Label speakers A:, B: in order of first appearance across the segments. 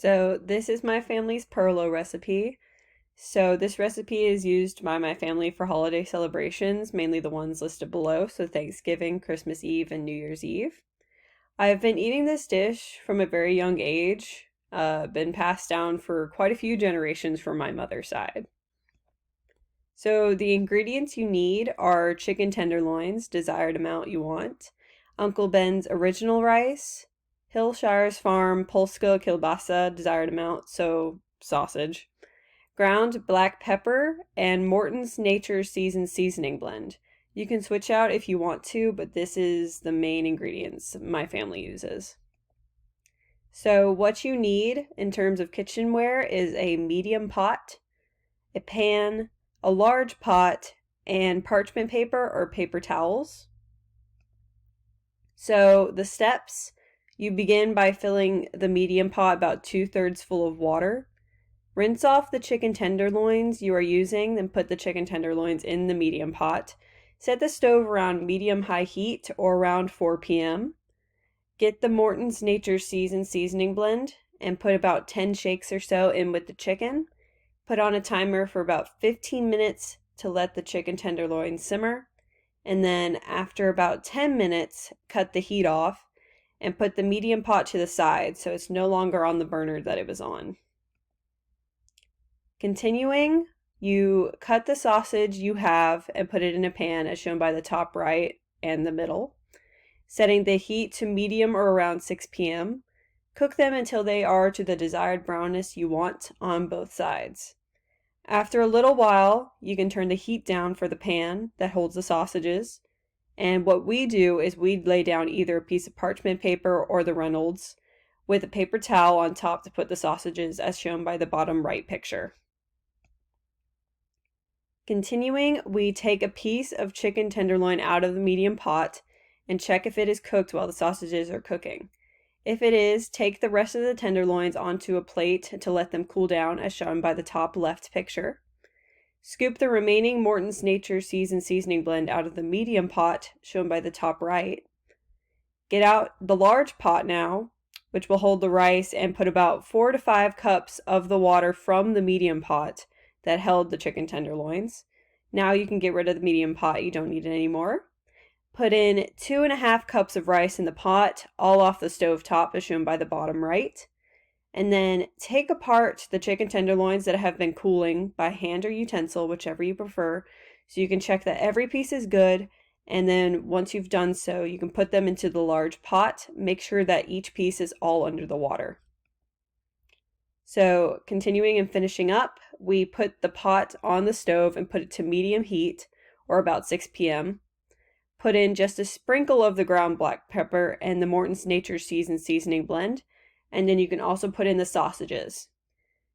A: So this is my family's Puerlo recipe. So this recipe is used by my family for holiday celebrations, mainly the ones listed below, so Thanksgiving, Christmas Eve, and New Year's Eve. I've been eating this dish from a very young age, been passed down for quite a few generations from my mother's side. So the ingredients you need are chicken tenderloins, desired amount you want, Uncle Ben's original rice, Hillshire's Farm Polska kielbasa, desired amount, so sausage, ground black pepper, and Morton's Nature's Seasoned seasoning blend. You can switch out if you want to, but this is the main ingredients my family uses. So what you need in terms of kitchenware is a medium pot, a pan, a large pot, and parchment paper or paper towels. So the steps, you begin by filling the medium pot about 2/3 full of water. Rinse off the chicken tenderloins you are using, then put the chicken tenderloins in the medium pot. Set the stove around medium-high heat or around 4 p.m. Get the Morton's Nature's Seasoned seasoning blend and put about 10 shakes or so in with the chicken. Put on a timer for about 15 minutes to let the chicken tenderloin simmer, and then after about 10 minutes, cut the heat off and put the medium pot to the side so it's no longer on the burner that it was on. Continuing, you cut the sausage you have and put it in a pan as shown by the top right and the middle, setting the heat to medium or around 6 p.m. Cook them until they are to the desired brownness you want on both sides. After a little while, you can turn the heat down for the pan that holds the sausages. And what we do is we lay down either a piece of parchment paper or the Reynolds with a paper towel on top to put the sausages as shown by the bottom right picture. Continuing, we take a piece of chicken tenderloin out of the medium pot and check if it is cooked while the sausages are cooking. If it is, take the rest of the tenderloins onto a plate to let them cool down as shown by the top left picture. Scoop the remaining Morton's Nature's Seasoned seasoning blend out of the medium pot shown by the top right. Get out the large pot now, which will hold the rice, and put about 4 to 5 cups of the water from the medium pot that held the chicken tenderloins. Now you can get rid of the medium pot, you don't need it anymore. Put in 2.5 cups of rice in the pot, all off the stove top as shown by the bottom right. And then take apart the chicken tenderloins that have been cooling by hand or utensil, whichever you prefer, so you can check that every piece is good. And then once you've done so, you can put them into the large pot. Make sure that each piece is all under the water. So continuing and finishing up, we put the pot on the stove and put it to medium heat, or about 6 p.m. Put in just a sprinkle of the ground black pepper and the Morton's Nature's Seasoned seasoning blend, and then you can also put in the sausages.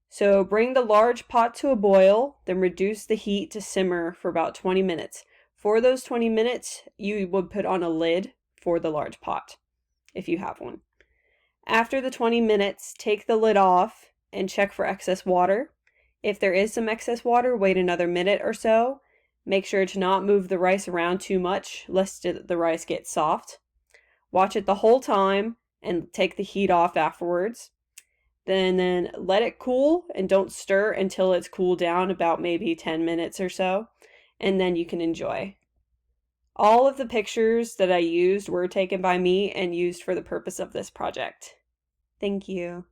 A: So bring the large pot to a boil, then reduce the heat to simmer for about 20 minutes. For those 20 minutes, you would put on a lid for the large pot, if you have one. After the 20 minutes, take the lid off and check for excess water. If there is some excess water, wait another minute or so. Make sure to not move the rice around too much, lest the rice gets soft. Watch it the whole time and take the heat off afterwards. Then let it cool and don't stir until it's cooled down about maybe 10 minutes or so, and then you can enjoy. All of the pictures that I used were taken by me and used for the purpose of this project. Thank you.